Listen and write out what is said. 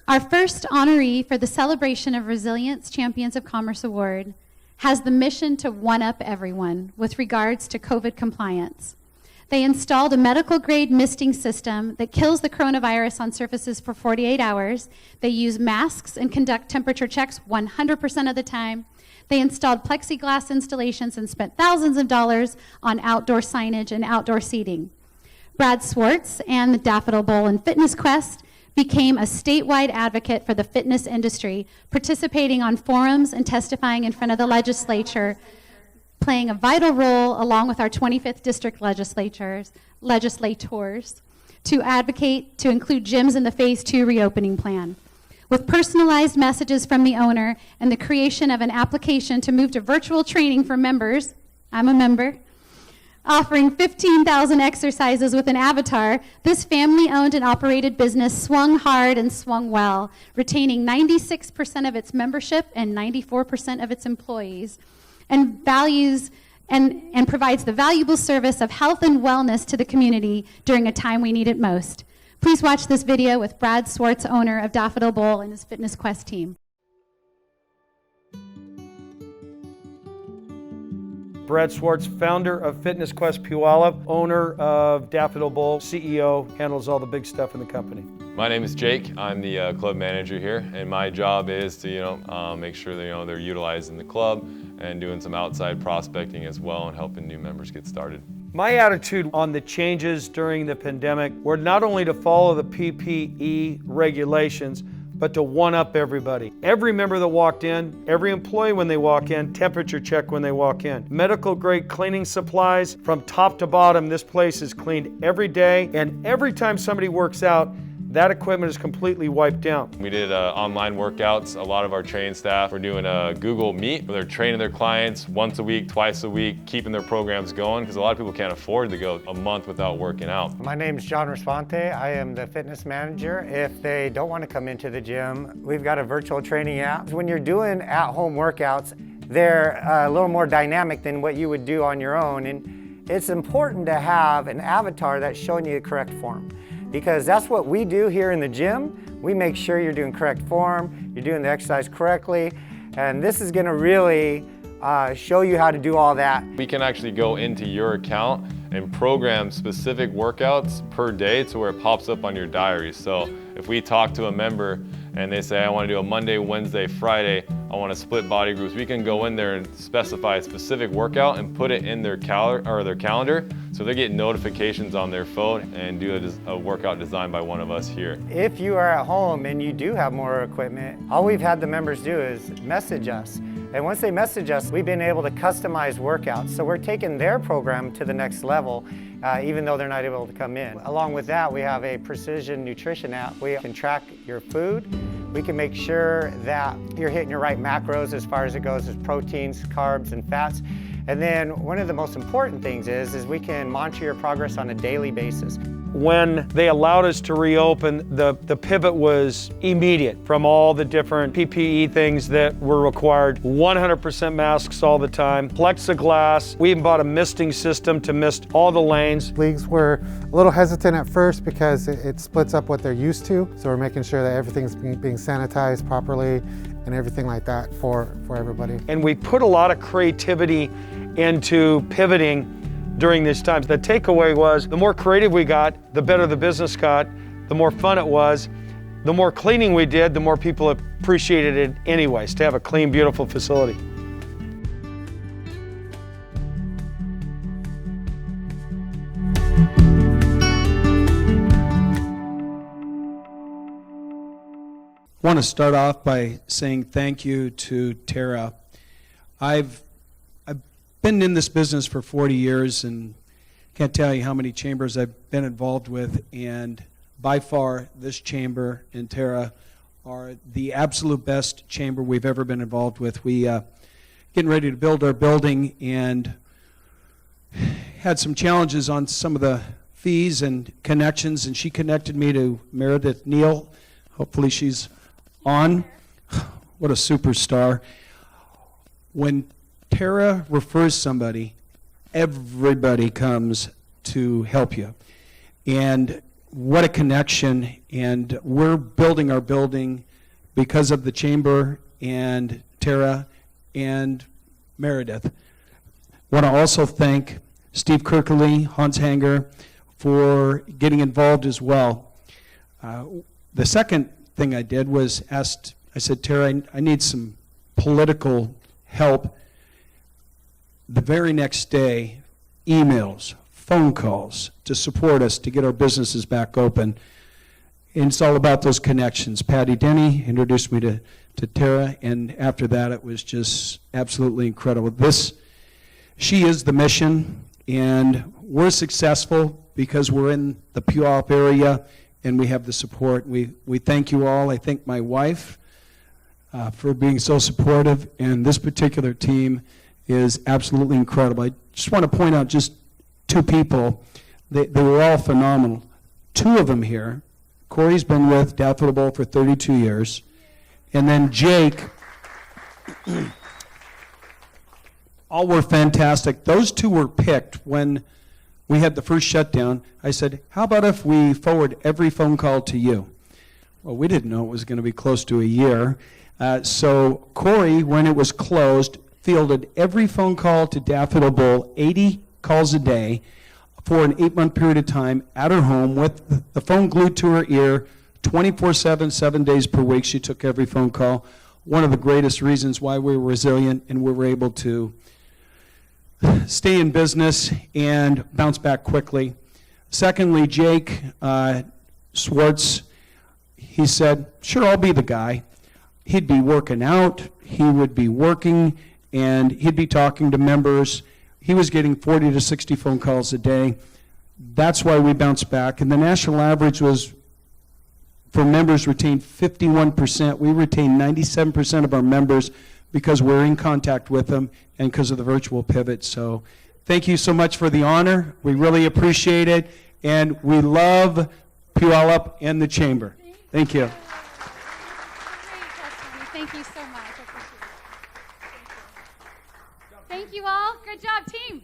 Our first honoree for the Celebration of Resilience Champions of Commerce Award has the mission to one-up everyone with regards to COVID compliance. They installed a medical-grade misting system that kills the coronavirus on surfaces for 48 hours. They use masks and conduct temperature checks 100% of the time. They installed plexiglass installations and spent thousands of dollars on outdoor signage and outdoor seating. Brad Swartz and the Daffodil Bowl and Fitness Quest became a statewide advocate for the fitness industry, participating on forums and testifying in front of the legislature, playing a vital role along with our 25th district legislators to advocate to include gyms in the Phase 2 reopening plan. With personalized messages from the owner and the creation of an application to move to virtual training for members, I'm a member, offering 15,000 exercises with an avatar, this family-owned and operated business swung hard and swung well, retaining 96% of its membership and 94% of its employees, and provides the valuable service of health and wellness to the community during a time we need it most. Please watch this video with Brad Swartz, owner of Daffodil Bowl, and his Fitness Quest team. Brad Swartz, founder of Fitness Quest Puyallup, owner of Daffodil Bowl, CEO, handles all the big stuff in the company. My name is Jake. I'm the club manager here, and my job is to make sure that they're utilizing the club and doing some outside prospecting as well and helping new members get started. My attitude on the changes during the pandemic were not only to follow the PPE regulations, but to one-up everybody. Every member that walked in, every employee when they walk in, temperature check when they walk in. Medical grade cleaning supplies from top to bottom. This place is cleaned every day, and every time somebody works out, that equipment is completely wiped out. We did online workouts. A lot of our training staff were doing a Google Meet where they're training their clients once a week, twice a week, keeping their programs going because a lot of people can't afford to go a month without working out. My name is John Responte. I am the fitness manager. If they don't want to come into the gym, we've got a virtual training app. When you're doing at-home workouts, they're a little more dynamic than what you would do on your own. And it's important to have an avatar that's showing you the correct form, because that's what we do here in the gym. We make sure you're doing correct form, you're doing the exercise correctly, and this is gonna really show you how to do all that. We can actually go into your account and program specific workouts per day to where it pops up on your diary. So if we talk to a member and they say, I want to do a Monday, Wednesday, Friday, I want to split body groups, we can go in there and specify a specific workout and put it in their calendar, so they get notifications on their phone and do a workout designed by one of us here. If you are at home and you do have more equipment, all we've had the members do is message us. And once they message us, we've been able to customize workouts. So we're taking their program to the next level, even though they're not able to come in. Along with that, we have a precision nutrition app. We can track your food. We can make sure that you're hitting your right macros as far as it goes as proteins, carbs, and fats. And then one of the most important things is we can monitor your progress on a daily basis. When they allowed us to reopen, the pivot was immediate from all the different PPE things that were required. 100% masks all the time, plexiglass. We even bought a misting system to mist all the lanes. Leagues were a little hesitant at first because it splits up what they're used to. So we're making sure that everything's being sanitized properly and everything like that for everybody. And we put a lot of creativity into pivoting during these times. The takeaway was the more creative we got, the better the business got, the more fun it was, the more cleaning we did, the more people appreciated it anyways, to have a clean, beautiful facility. I want to start off by saying thank you to Tara. I've been in this business for 40 years and can't tell you how many chambers I've been involved with, and by far this chamber and Tara are the absolute best chamber we've ever been involved with. We getting ready to build our building and had some challenges on some of the fees and connections, and she connected me to Meredith Neal. Hopefully she's on. What a superstar. When Tara refers somebody, everybody comes to help you. And what a connection, and we're building our building because of the Chamber and Tara and Meredith. Want to also thank Steve Kirkley, Hans Hanger, for getting involved as well. The second thing I did was I said, Tara, I need some political help. The very next day, emails, phone calls to support us to get our businesses back open. And it's all about those connections. Patty Denny introduced me to Tara, and after that it was just absolutely incredible. She is the mission, and we're successful because we're in the Puyallup area and we have the support. We thank you all. I thank my wife for being so supportive, and this particular team is absolutely incredible. I just want to point out just two people. They were all phenomenal. Two of them here. Corey's been with Daffodil for 32 years. And then Jake, all were fantastic. Those two were picked when we had the first shutdown. I said, how about if we forward every phone call to you? Well, we didn't know it was going to be close to a year. So Corey, when it was closed, fielded every phone call to Daffodil Bowl, 80 calls a day, for an 8-month period of time at her home with the phone glued to her ear, 24/7, 7 days per week. She took every phone call. One of the greatest reasons why we were resilient and we were able to stay in business and bounce back quickly. Secondly, Jake Swartz, he said, sure, I'll be the guy. He'd be working out, he would be working, and he'd be talking to members. He was getting 40 to 60 phone calls a day. That's why we bounced back. And the national average was, for members retained 51%. We retained 97% of our members because we're in contact with them and because of the virtual pivot. So thank you so much for the honor. We really appreciate it. And we love Puyallup and the Chamber. Thank you. Thank you so much. I appreciate it. Thank you all. Good job, team.